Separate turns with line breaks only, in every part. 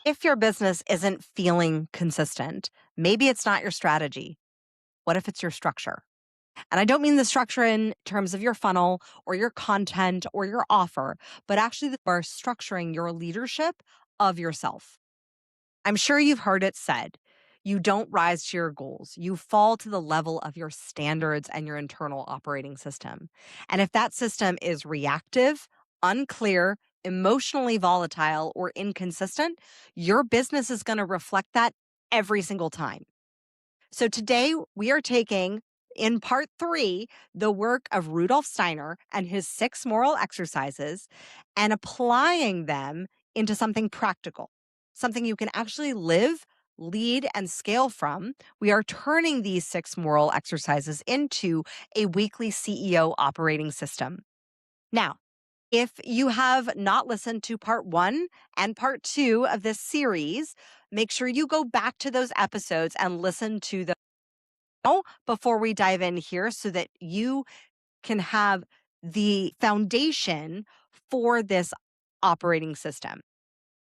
If your business isn't feeling consistent, maybe it's not your strategy. What if it's your structure? And I don't mean the structure in terms of your funnel or your content or your offer, but actually the are structuring your leadership of yourself. I'm sure you've heard it said, you don't rise to your goals. You fall to the level of your standards and your internal operating system. And if that system is reactive, unclear, emotionally volatile, or inconsistent, your business is going to reflect that every single time. So today we are taking in part 3 the work of Rudolf Steiner and his 6 moral exercises and applying them into something practical, something you can actually live, lead, and scale from. We are turning these 6 moral exercises into a weekly CEO operating system. Now, if you have not listened to part 1 and part 2 of this series, make sure you go back to those episodes and listen to the before we dive in here so that you can have the foundation for this operating system.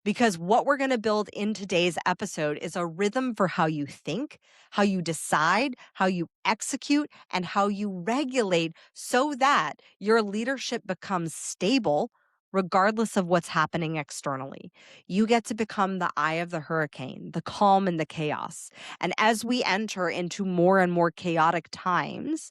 Because what we're going to build in today's episode is a rhythm for how you think, how you decide, how you execute, and how you regulate so that your leadership becomes stable regardless of what's happening externally. You get to become the eye of the hurricane, the calm in the chaos. And as we enter into more and more chaotic times,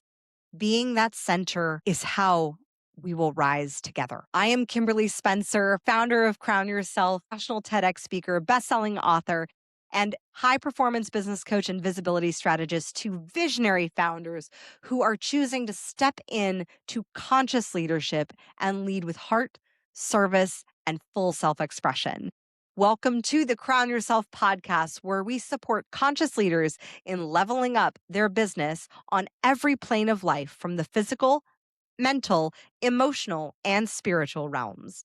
being that center is how we will rise together. I am Kimberly Spencer, founder of Crown Yourself, national TEDx speaker, best-selling author, and high-performance business coach and visibility strategist to visionary founders who are choosing to step in to conscious leadership and lead with heart, service, and full self-expression. Welcome to the Crown Yourself podcast, where we support conscious leaders in leveling up their business on every plane of life, from the physical, mental, emotional, and spiritual realms.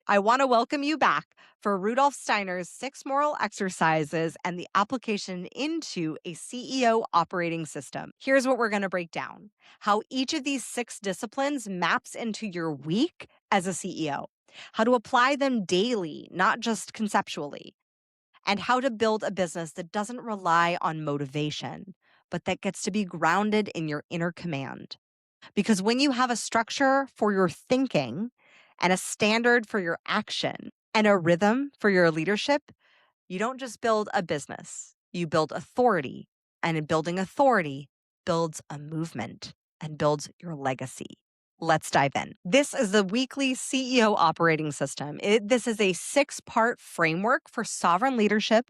I want to welcome you back for Rudolf Steiner's 6 moral exercises and the application into a CEO operating system. Here's what we're going to break down: how each of these 6 disciplines maps into your week as a CEO, how to apply them daily, not just conceptually, and how to build a business that doesn't rely on motivation, but that gets to be grounded in your inner command. Because when you have a structure for your thinking and a standard for your action and a rhythm for your leadership, you don't just build a business, you build authority. And in building authority, builds a movement and builds your legacy. Let's dive in. This is the weekly CEO operating system. This is a 6-part framework for sovereign leadership,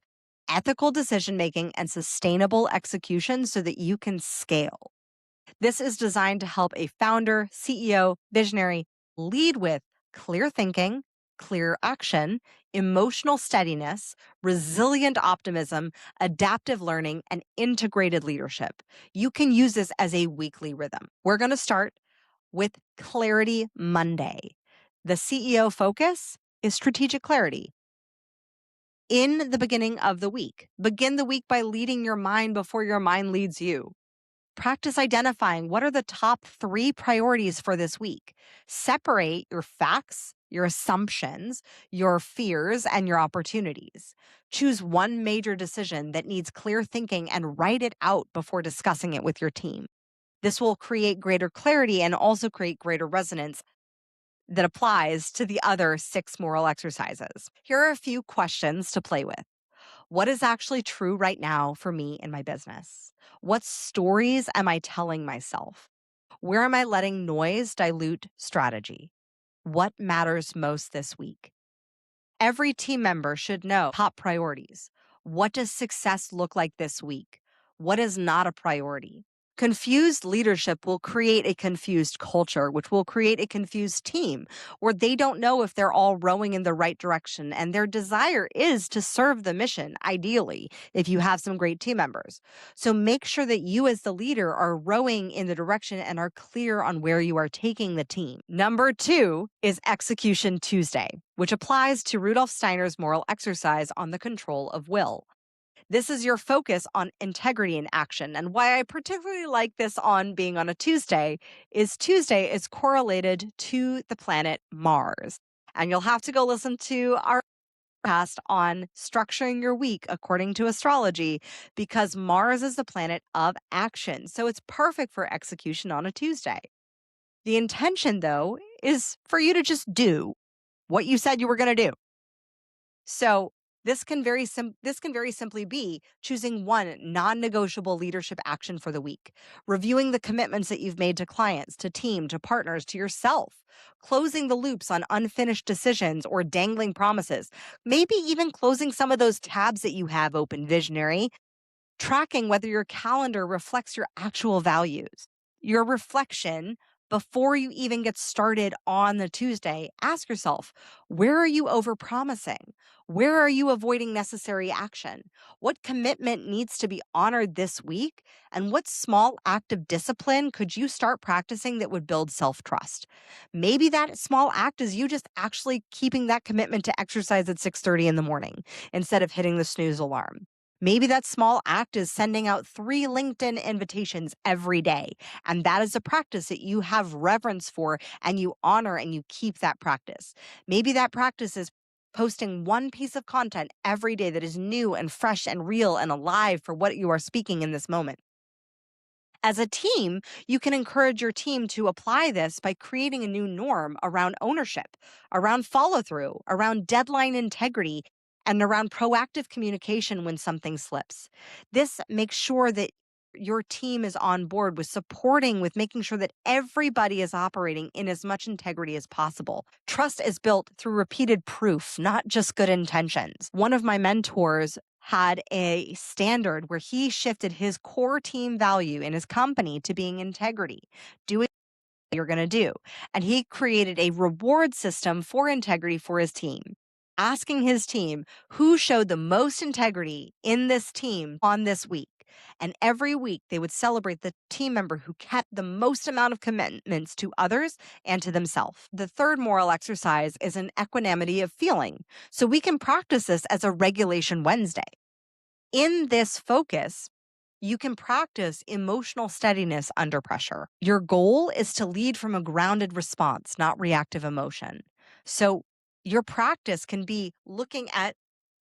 ethical decision-making, and sustainable execution so that you can scale. This is designed to help a founder, CEO, visionary lead with clear thinking, clear action, emotional steadiness, resilient optimism, adaptive learning, and integrated leadership. You can use this as a weekly rhythm. We're going to start with Clarity Monday. The CEO focus is strategic clarity. In the beginning of the week, begin the week by leading your mind before your mind leads you. Practice identifying what are the top 3 priorities for this week. Separate your facts, your assumptions, your fears, and your opportunities. Choose one major decision that needs clear thinking and write it out before discussing it with your team. This will create greater clarity and also create greater resonance that applies to the other 6 moral exercises. Here are a few questions to play with. What is actually true right now for me in my business? What stories am I telling myself? Where am I letting noise dilute strategy? What matters most this week? Every team member should know top priorities. What does success look like this week? What is not a priority? Confused leadership will create a confused culture, which will create a confused team where they don't know if they're all rowing in the right direction. And their desire is to serve the mission, ideally, if you have some great team members. So make sure that you as the leader are rowing in the direction and are clear on where you are taking the team. Number 2 is Execution Tuesday, which applies to Rudolf Steiner's moral exercise on the control of will. This is your focus on integrity in action. And why I particularly like this on being on a Tuesday is Tuesday is correlated to the planet Mars. And you'll have to go listen to our Cast on structuring your week according to astrology because Mars is the planet of action. So it's perfect for execution on a Tuesday. The intention, though, is for you to just do what you said you were going to do. So this can very simply be choosing one non-negotiable leadership action for the week, reviewing the commitments that you've made to clients, to team, to partners, to yourself, closing the loops on unfinished decisions or dangling promises, maybe even closing some of those tabs that you have open, visionary, tracking whether your calendar reflects your actual values. Your reflection before you even get started on the Tuesday, ask yourself, where are you overpromising? Where are you avoiding necessary action? What commitment needs to be honored this week? And what small act of discipline could you start practicing that would build self-trust? Maybe that small act is you just actually keeping that commitment to exercise at 6:30 in the morning instead of hitting the snooze alarm. Maybe that small act is sending out 3 LinkedIn invitations every day. And that is a practice that you have reverence for and you honor and you keep that practice. Maybe that practice is posting one piece of content every day that is new and fresh and real and alive for what you are speaking in this moment. As a team, you can encourage your team to apply this by creating a new norm around ownership, around follow through, around deadline integrity, and around proactive communication when something slips. This makes sure that your team is on board with supporting, with making sure that everybody is operating in as much integrity as possible. Trust is built through repeated proof, not just good intentions. One of my mentors had a standard where he shifted his core team value in his company to being integrity, doing what you're going to do. And he created a reward system for integrity for his team, asking his team who showed the most integrity in this team on this week. And every week they would celebrate the team member who kept the most amount of commitments to others and to themselves. The third moral exercise is an equanimity of feeling. So we can practice this as a regulation Wednesday. In this focus, you can practice emotional steadiness under pressure. Your goal is to lead from a grounded response, not reactive emotion. So, your practice can be looking at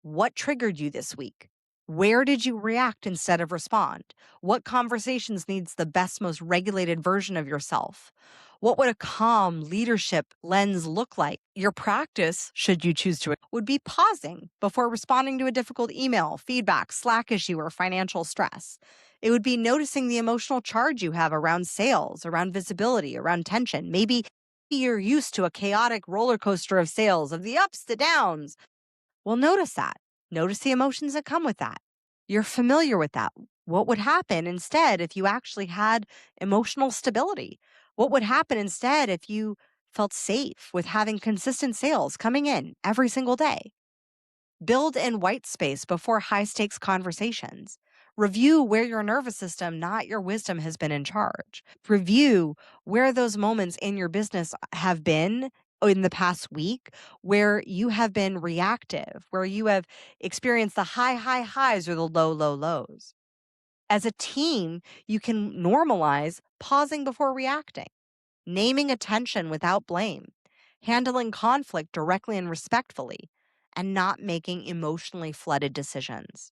what triggered you this week. Where did you react instead of respond? What conversations needs the best, most regulated version of yourself? What would a calm leadership lens look like? Your practice, should you choose to, would be pausing before responding to a difficult email, feedback, Slack issue, or financial stress. It would be noticing the emotional charge you have around sales, around visibility, around tension. Maybe you're used to a chaotic roller coaster of sales, of the ups, the downs. Well, notice that. Notice the emotions that come with that. You're familiar with that. What would happen instead if you actually had emotional stability? What would happen instead if you felt safe with having consistent sales coming in every single day? Build in white space before high stakes conversations. Review where your nervous system, not your wisdom, has been in charge. Review where those moments in your business have been in the past week where you have been reactive, where you have experienced the high highs or the low lows. As a team, you can normalize pausing before reacting, naming attention without blame, handling conflict directly and respectfully, and not making emotionally flooded decisions.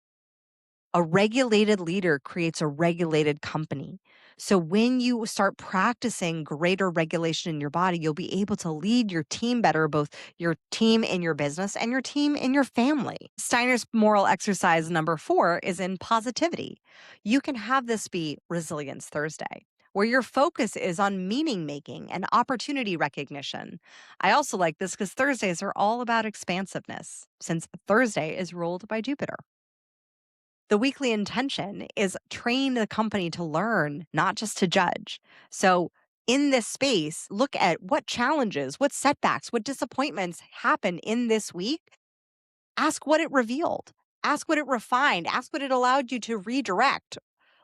A regulated leader creates a regulated company. So when you start practicing greater regulation in your body, you'll be able to lead your team better, both your team in your business and your team in your family. Steiner's moral exercise number 4 is in positivity. You can have this be Resilience Thursday, where your focus is on meaning making and opportunity recognition. I also like this because Thursdays are all about expansiveness, since Thursday is ruled by Jupiter. The weekly intention is train the company to learn, not just to judge. So, in this space, look at what challenges, what setbacks, what disappointments happened in this week. Ask what it revealed, ask what it refined, ask what it allowed you to redirect.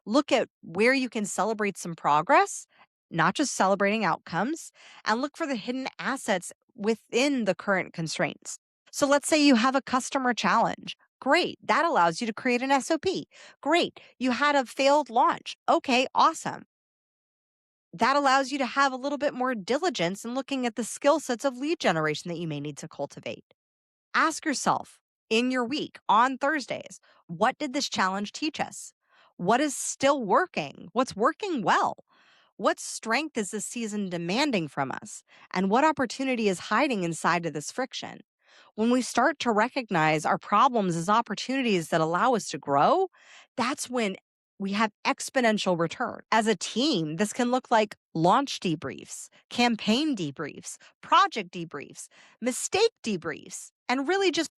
Look at where you can celebrate some progress, not just celebrating outcomes, and look for the hidden assets within the current constraints. So let's say you have a customer challenge. Great. That allows you to create an SOP. Great. You had a failed launch. Okay, awesome. That allows you to have a little bit more diligence in looking at the skill sets of lead generation that you may need to cultivate. Ask yourself, in your week on Thursdays. What did this challenge teach us? What is still working? What's working well? What strength is this season demanding from us? And what opportunity is hiding inside of this friction? When we start to recognize our problems as opportunities that allow us to grow, that's when we have exponential return. As a team, this can look like launch debriefs, campaign debriefs, project debriefs, mistake debriefs, and really just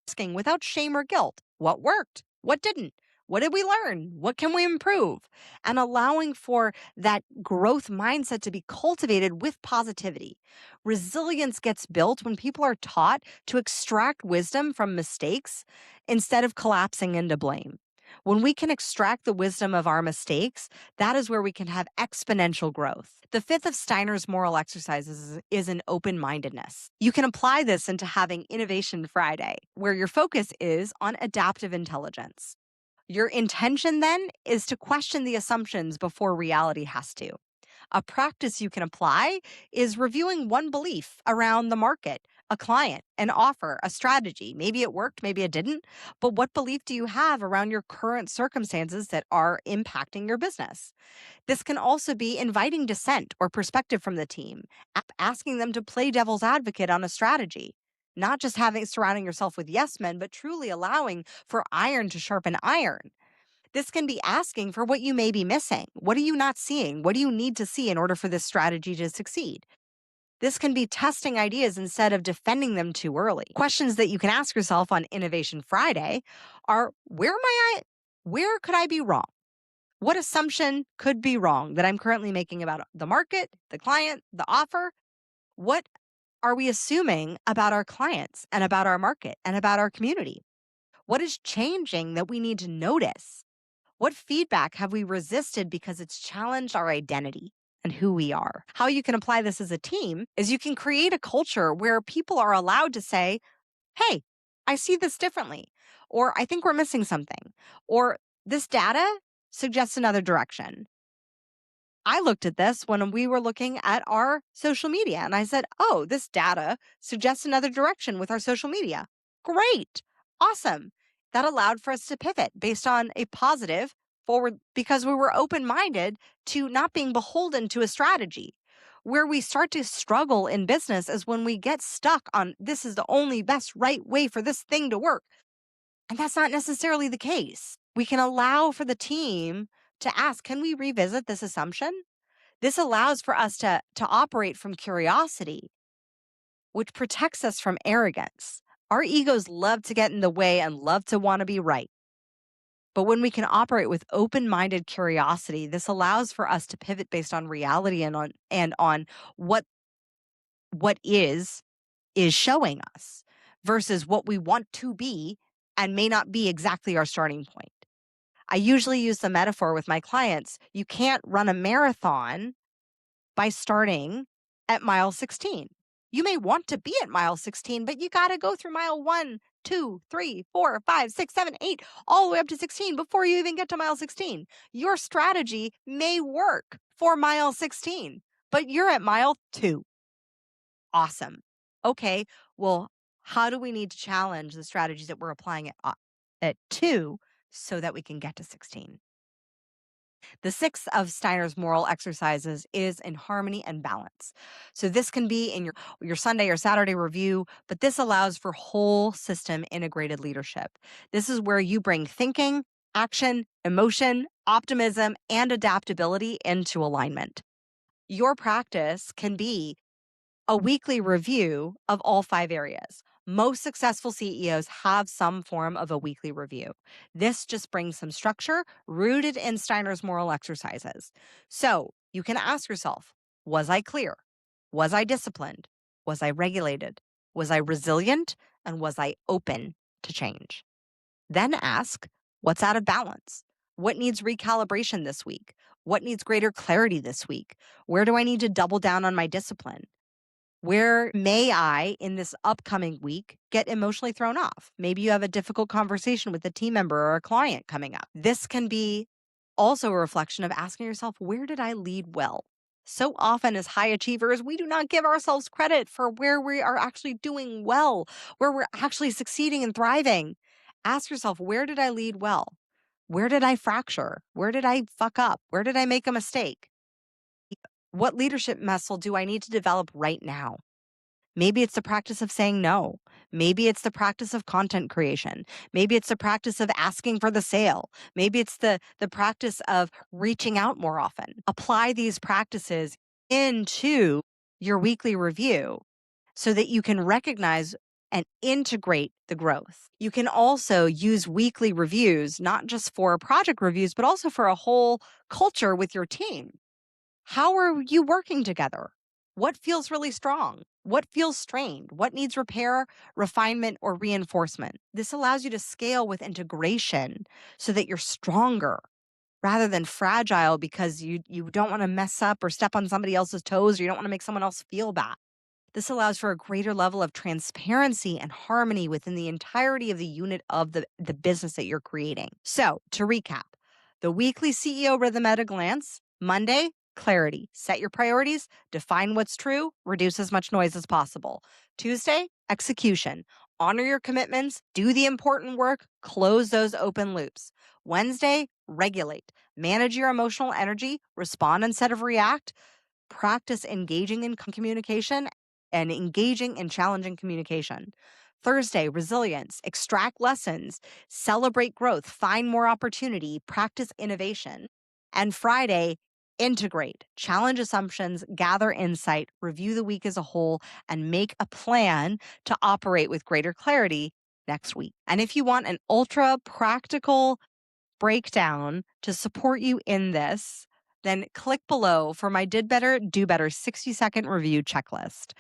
asking without shame or guilt what worked, what didn't, what did we learn, what can we improve, and allowing for that growth mindset to be cultivated with positivity. Resilience gets built when people are taught to extract wisdom from mistakes instead of collapsing into blame. When we can extract the wisdom of our mistakes, that is where we can have exponential growth. The fifth of Steiner's moral exercises is an open-mindedness. You can apply this into having Innovation Friday, where your focus is on adaptive intelligence. Your intention then is to question the assumptions before reality has to. A practice you can apply is reviewing one belief around the market, a client, an offer, a strategy. Maybe it worked, maybe it didn't, but what belief do you have around your current circumstances that are impacting your business? This can also be inviting dissent or perspective from the team, asking them to play devil's advocate on a strategy. Not just surrounding yourself with yes men, but truly allowing for iron to sharpen iron. This can be asking for what you may be missing. What are you not seeing? What do you need to see in order for this strategy to succeed? This can be testing ideas instead of defending them too early. Questions that you can ask yourself on Innovation Friday are where could I be wrong? What assumption could be wrong that I'm currently making about the market, the client, the offer? What are we assuming about our clients and about our market and about our community? What is changing that we need to notice? What feedback have we resisted because it's challenged our identity and who we are? How you can apply this as a team is you can create a culture where people are allowed to say, hey, I see this differently, or I think we're missing something, or this data suggests another direction. I looked at this when we were looking at our social media and I said, oh, this data suggests another direction with our social media. Great. Awesome. That allowed for us to pivot based on a positive forward because we were open-minded to not being beholden to a strategy. Where we start to struggle in business is when we get stuck on this is the only best right way for this thing to work. And that's not necessarily the case. We can allow for the team to ask, can we revisit this assumption? This allows for us to operate from curiosity, which protects us from arrogance. Our egos love to get in the way and love to want to be right. But when we can operate with open-minded curiosity, this allows for us to pivot based on reality and on what is showing us versus what we want to be and may not be exactly our starting point. I usually use the metaphor with my clients. You can't run a marathon by starting at mile 16. You may want to be at mile 16, but you got to go through mile 1, 2, 3, 4, 5, 6, 7, 8, all the way up to 16 before you even get to mile 16. Your strategy may work for mile 16, but you're at mile 2. Awesome. Okay, well, how do we need to challenge the strategies that we're applying at 2 so that we can get to 16? The sixth of Steiner's moral exercises is in harmony and balance. So this can be in your Sunday or Saturday review, but this allows for whole system integrated leadership. This is where you bring thinking, action, emotion, optimism, and adaptability into alignment. Your practice can be a weekly review of all 5 areas. Most successful CEOs have some form of a weekly review. This just brings some structure rooted in Steiner's moral exercises. So you can ask yourself, was I clear? Was I disciplined? Was I regulated? Was I resilient? And was I open to change? Then ask, what's out of balance? What needs recalibration this week? What needs greater clarity this week? Where do I need to double down on my discipline? Where may I, in this upcoming week, get emotionally thrown off? Maybe you have a difficult conversation with a team member or a client coming up. This can be also a reflection of asking yourself, where did I lead well? So often, as high achievers, we do not give ourselves credit for where we are actually doing well, where we're actually succeeding and thriving. Ask yourself, where did I lead well? Where did I fracture? Where did I fuck up? Where did I make a mistake? What leadership muscle do I need to develop right now? Maybe it's the practice of saying no. Maybe it's the practice of content creation. Maybe it's the practice of asking for the sale. Maybe it's the practice of reaching out more often. Apply these practices into your weekly review so that you can recognize and integrate the growth. You can also use weekly reviews, not just for project reviews, but also for a whole culture with your team. How are you working together? What feels really strong? What feels strained? What needs repair, refinement, or reinforcement? This allows you to scale with integration so that you're stronger rather than fragile because you don't want to mess up or step on somebody else's toes or you don't want to make someone else feel bad. This allows for a greater level of transparency and harmony within the entirety of the unit of the business that you're creating. So, to recap, the weekly CEO rhythm at a glance: Monday, clarity. Set your priorities, define what's true, reduce as much noise as possible. Tuesday, execution. Honor your commitments, do the important work, close those open loops. Wednesday, regulate. Manage your emotional energy, respond instead of react. Practice engaging in communication and engaging in challenging communication. Thursday, resilience, extract lessons, celebrate growth, find more opportunity, practice innovation. And Friday, integrate, challenge assumptions, gather insight, review the week as a whole, and make a plan to operate with greater clarity next week. And if you want an ultra practical breakdown to support you in this, then click below for my Did Better, Do Better 60-second review checklist.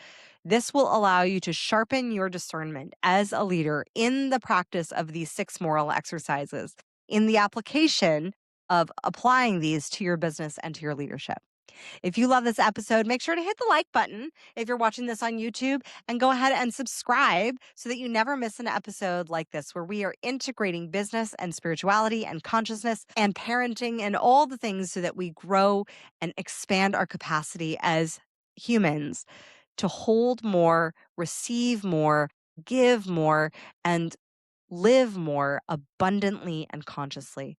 This will allow you to sharpen your discernment as a leader in the practice of these 6 moral exercises, in the application of applying these to your business and to your leadership. If you love this episode, make sure to hit the like button if you're watching this on YouTube, and go ahead and subscribe so that you never miss an episode like this, where we are integrating business and spirituality and consciousness and parenting and all the things so that we grow and expand our capacity as humans to hold more, receive more, give more, and live more abundantly and consciously.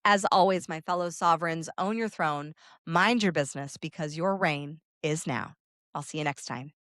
As always, my fellow sovereigns, own your throne, mind your business, because your reign is now. I'll see you next time.